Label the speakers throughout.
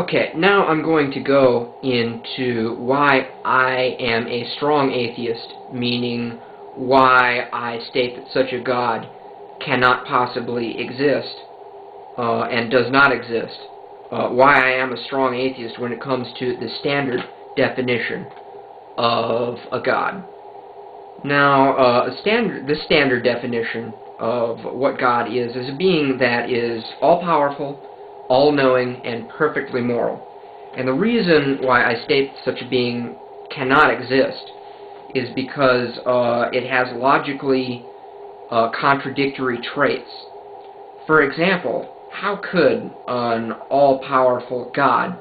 Speaker 1: Okay, now I'm going to go into why I am a strong atheist, meaning why I state that such a God cannot possibly exist and does not exist. Why I am a strong atheist when it comes to the standard definition of a God. Now, the standard definition of what God is a being that is all-powerful, all-knowing, and perfectly moral. And the reason why I state such a being cannot exist is because it has logically contradictory traits. For example, how could an all-powerful God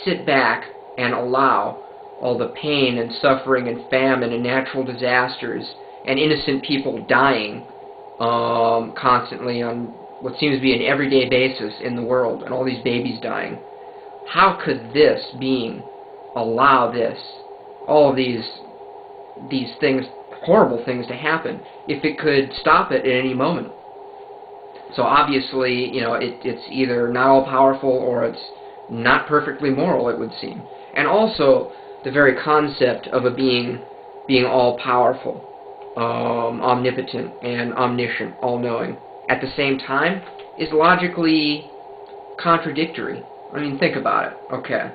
Speaker 1: sit back and allow all the pain and suffering and famine and natural disasters and innocent people dying constantly on what seems to be an everyday basis in the world, and all these babies dying? How could this being allow this, all of these things, horrible things, to happen if it could stop it at any moment? So obviously, it's either not all-powerful or it's not perfectly moral, it would seem. And also, the very concept of a being all-powerful, omnipotent, and omniscient, all-knowing, at the same time, is logically contradictory. I mean, think about it. Okay.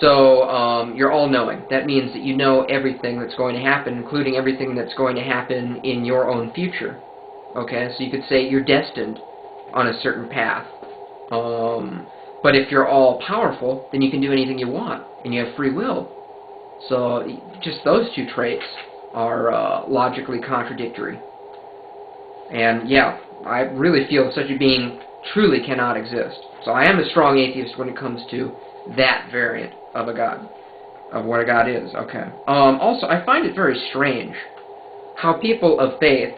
Speaker 1: So, you're all-knowing. That means that you know everything that's going to happen, including everything that's going to happen in your own future. Okay, so you could say you're destined on a certain path. But if you're all-powerful, then you can do anything you want, and you have free will. So just those two traits are logically contradictory. And yeah, I really feel such a being truly cannot exist. So I am a strong atheist when it comes to that variant of a God, of what a God is. Okay. Also, I find it very strange how people of faith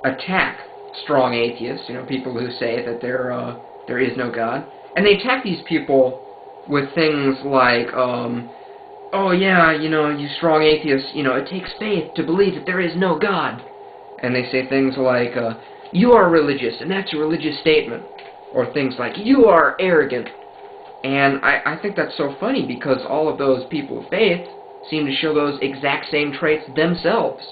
Speaker 1: attack strong atheists, people who say that there is no God. And they attack these people with things like, oh yeah, you strong atheists, it takes faith to believe that there is no God. And they say things like, you are religious, and that's a religious statement. Or things like, you are arrogant. And I think that's so funny, because all of those people of faith seem to show those exact same traits themselves.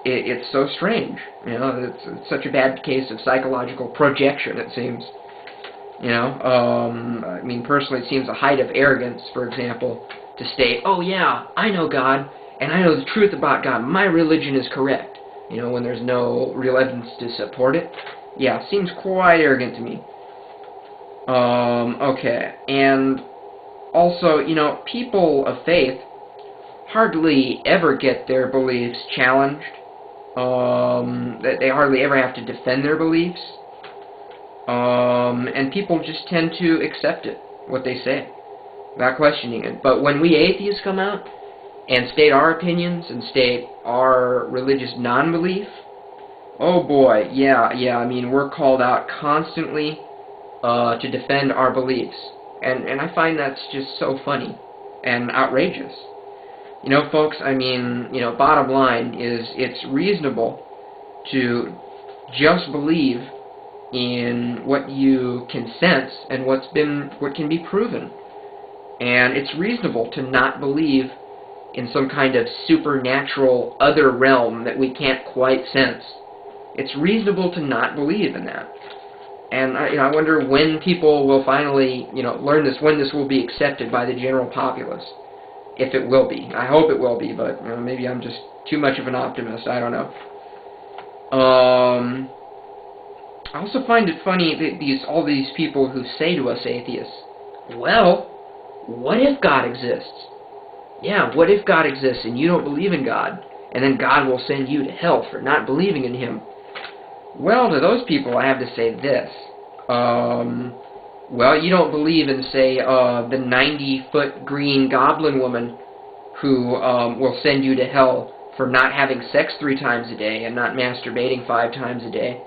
Speaker 1: It's so strange. It's such a bad case of psychological projection, it seems. I mean, personally, it seems a height of arrogance, for example, to state, oh yeah, I know God, and I know the truth about God. My religion is correct. When there's no real evidence to support it. Yeah, it seems quite arrogant to me. Okay, and also, people of faith hardly ever get their beliefs challenged. They hardly ever have to defend their beliefs. And people just tend to accept it, what they say, without questioning it. But when we atheists come out and state our opinions and state our religious non-belief, oh boy, yeah, I mean, we're called out constantly to defend our beliefs. And I find that's just so funny and outrageous. Folks, I mean, bottom line is it's reasonable to just believe in what you can sense and what can be proven. And it's reasonable to not believe in some kind of supernatural other realm that we can't quite sense. It's reasonable to not believe in that. And I wonder when people will finally, learn this, when this will be accepted by the general populace. If it will be. I hope it will be, but maybe I'm just too much of an optimist. I don't know. I also find it funny that all these people who say to us atheists, well, what if God exists? Yeah, what if God exists and you don't believe in God, and then God will send you to hell for not believing in Him? Well, to those people I have to say this. Well, you don't believe in, say, the 90-foot green goblin woman who will send you to hell for not having sex 3 times a day and not masturbating 5 times a day.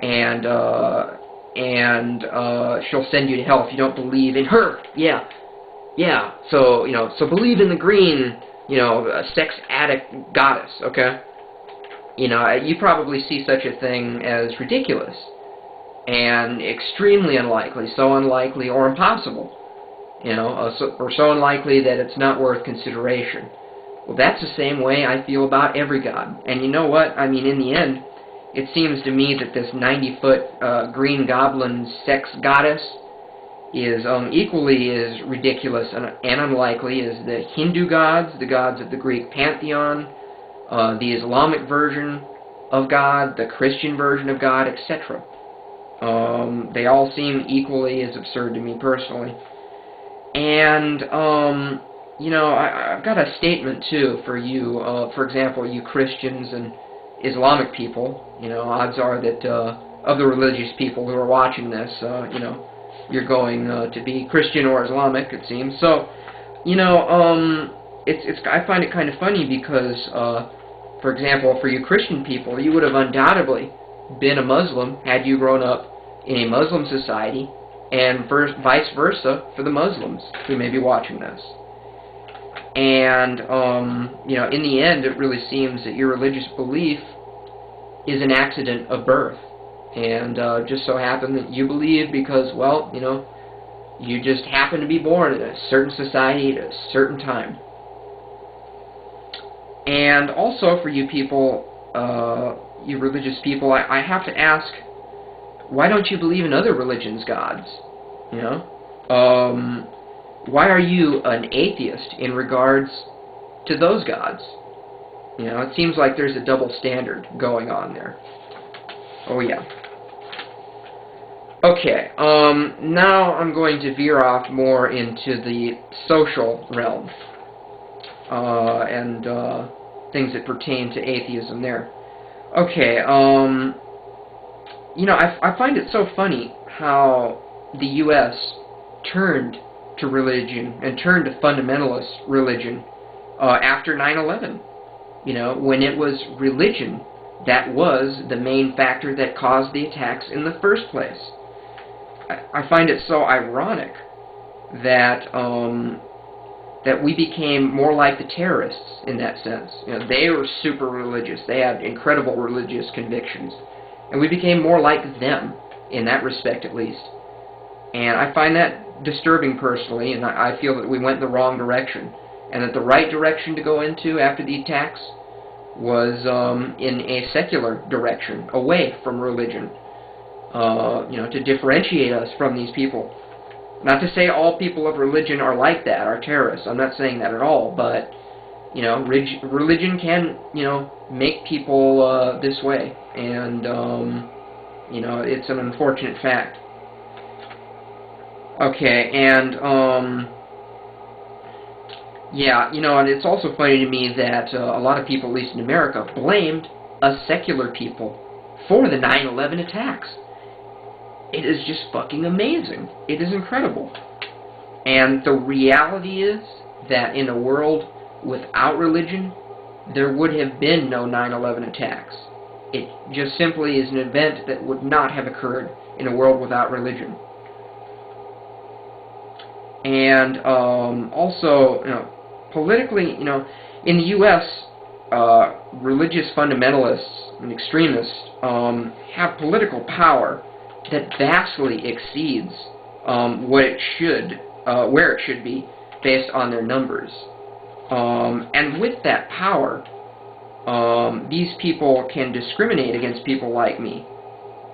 Speaker 1: And she'll send you to hell if you don't believe in her. Yeah. So, so believe in the green, sex addict goddess, okay? You probably see such a thing as ridiculous and extremely unlikely, so unlikely or impossible or so unlikely that it's not worth consideration. Well, that's the same way I feel about every god. And you know what? I mean, in the end, it seems to me that this 90-foot green goblin sex goddess is equally as ridiculous and unlikely as the Hindu gods, the gods of the Greek pantheon, the Islamic version of God, the Christian version of God, etc. They all seem equally as absurd to me personally. And, I've got a statement, too, for you, for example, you Christians and Islamic people. Odds are that of the religious people who are watching this, you're going to be Christian or Islamic, it seems. So, I find it kind of funny because, for example, for you Christian people, you would have undoubtedly been a Muslim had you grown up in a Muslim society, and vice versa for the Muslims who may be watching this. And, in the end, it really seems that your religious belief is an accident of birth. And just so happened that you believe because, well, you just happen to be born in a certain society at a certain time. And also for you people, you religious people, I have to ask, why don't you believe in other religions' gods? Why are you an atheist in regards to those gods? It seems like there's a double standard going on there. Oh, yeah. Okay, now I'm going to veer off more into the social realm, and things that pertain to atheism there. Okay, I find it so funny how the U.S. turned to religion, and turned to fundamentalist religion, after 9/11. When it was religion that was the main factor that caused the attacks in the first place. I find it so ironic that that we became more like the terrorists in that sense. They were super religious. They had incredible religious convictions. And we became more like them, in that respect at least. And I find that disturbing personally, and I feel that we went in the wrong direction. And that the right direction to go into after the attacks was in a secular direction, away from religion. To differentiate us from these people. Not to say all people of religion are like that, are terrorists. I'm not saying that at all, but, religion can, make people this way. And, it's an unfortunate fact. Okay, and, and it's also funny to me that a lot of people, at least in America, blamed us secular people for the 9/11 attacks. It is just fucking amazing. It is incredible. And the reality is that in a world without religion, there would have been no 9/11 attacks. It just simply is an event that would not have occurred in a world without religion. And also, politically, in the U.S., religious fundamentalists and extremists have political power that vastly exceeds where it should be based on their numbers. And with that power, these people can discriminate against people like me,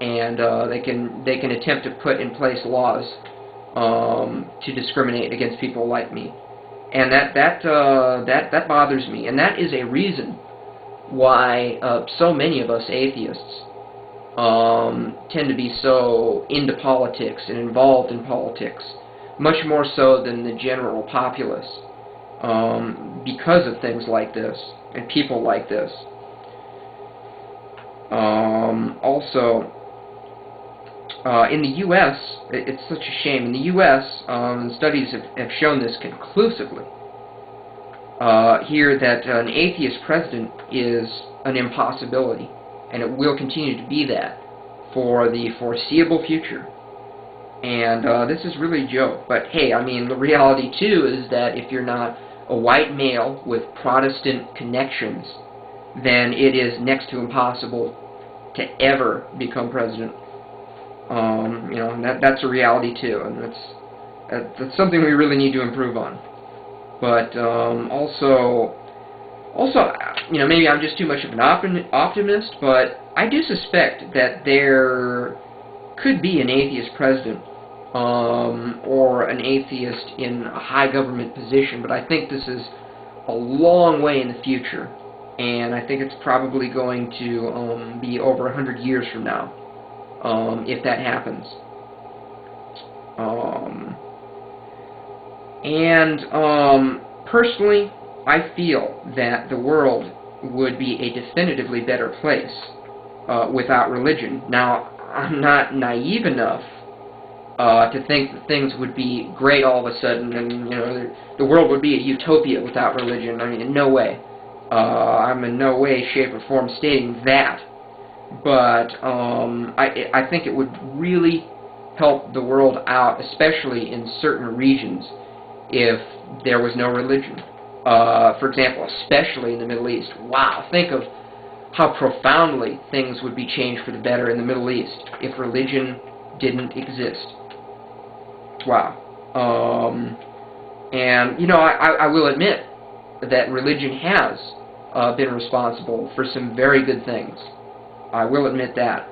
Speaker 1: and they can attempt to put in place laws to discriminate against people like me, and that bothers me, and that is a reason why so many of us atheists tend to be so into politics and involved in politics, much more so than the general populace, because of things like this and people like this. Also, in the U.S., it's such a shame. In the U.S., studies have shown this conclusively. Here that an atheist president is an impossibility, and it will continue to be that for the foreseeable future. And this is really a joke. But hey, I mean, the reality too is that if you're not a white male with Protestant connections, then it is next to impossible to ever become president. That's a reality too, and That's something we really need to improve on. But also, maybe I'm just too much of an optimist, but I do suspect that there could be an atheist president, or an atheist in a high government position, but I think this is a long way in the future, and I think it's probably going to be over 100 years from now, if that happens. Personally, I feel that the world would be a definitively better place without religion. Now, I'm not naive enough to think that things would be great all of a sudden, and the world would be a utopia without religion. I mean, in no way. I'm in no way, shape, or form stating that. But I think it would really help the world out, especially in certain regions, if there was no religion. For example, especially in the Middle East. Wow, think of how profoundly things would be changed for the better in the Middle East if religion didn't exist. Wow. I will admit that religion has been responsible for some very good things. I will admit that.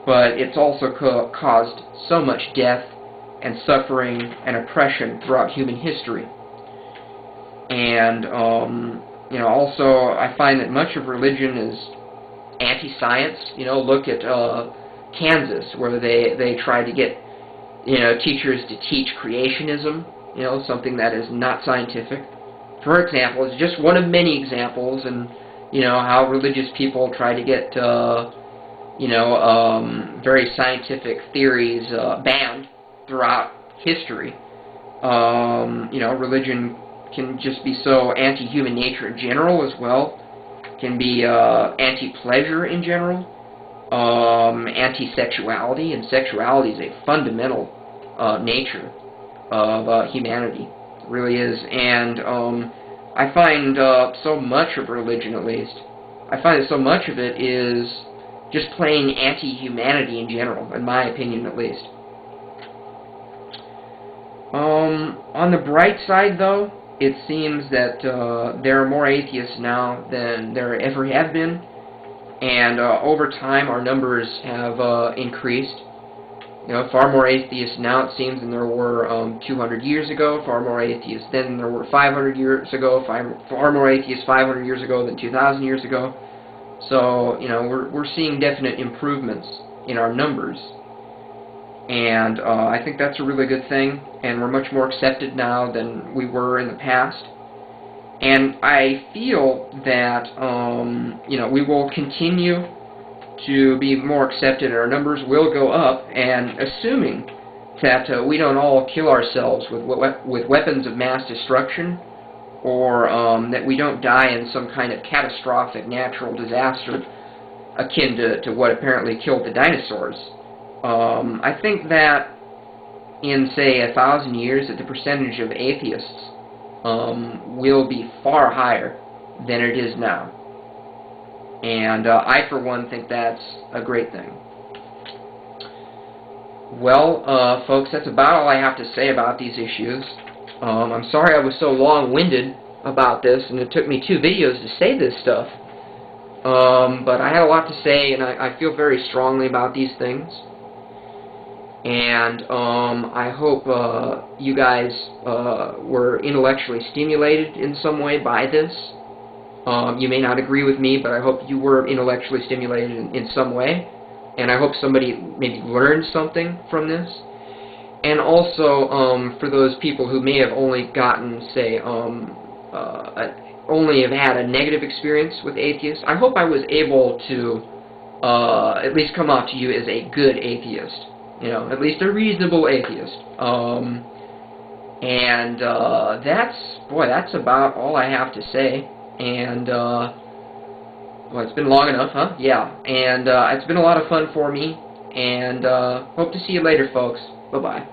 Speaker 1: But it's also caused so much death and suffering and oppression throughout human history. And, also I find that much of religion is anti-science. Look at Kansas, where they try to get, teachers to teach creationism, something that is not scientific. For example, it's just one of many examples, and, how religious people try to get, very scientific theories banned throughout history. Religion can just be so anti-human nature in general as well. Can be anti-pleasure in general. Anti-sexuality, and sexuality is a fundamental nature of humanity. It really is. And I find so much of religion, at least, I find that so much of it is just plain anti-humanity in general, in my opinion at least. On the bright side, though, it seems that there are more atheists now than there ever have been, and over time our numbers have increased. Far more atheists now, it seems, than there were 200 years ago, far more atheists then than there were 500 years ago, far more atheists 500 years ago than 2,000 years ago. So, we're seeing definite improvements in our numbers. And I think that's a really good thing, and we're much more accepted now than we were in the past. And I feel that, we will continue to be more accepted, and our numbers will go up, and assuming that we don't all kill ourselves with weapons of mass destruction, or that we don't die in some kind of catastrophic natural disaster akin to what apparently killed the dinosaurs. I think that in, say, 1,000 years, that the percentage of atheists will be far higher than it is now. And I, for one, think that's a great thing. Well, folks, that's about all I have to say about these issues. I'm sorry I was so long-winded about this, and it took me 2 videos to say this stuff. But I had a lot to say, and I feel very strongly about these things. And I hope you guys were intellectually stimulated in some way by this. You may not agree with me, but I hope you were intellectually stimulated in some way. And I hope somebody maybe learned something from this. And also, for those people who may have only gotten, say, only have had a negative experience with atheists, I hope I was able to at least come off to you as a good atheist. At least a reasonable atheist. That's about all I have to say. And, well, it's been long enough, huh? Yeah. And it's been a lot of fun for me. And hope to see you later, folks. Bye-bye.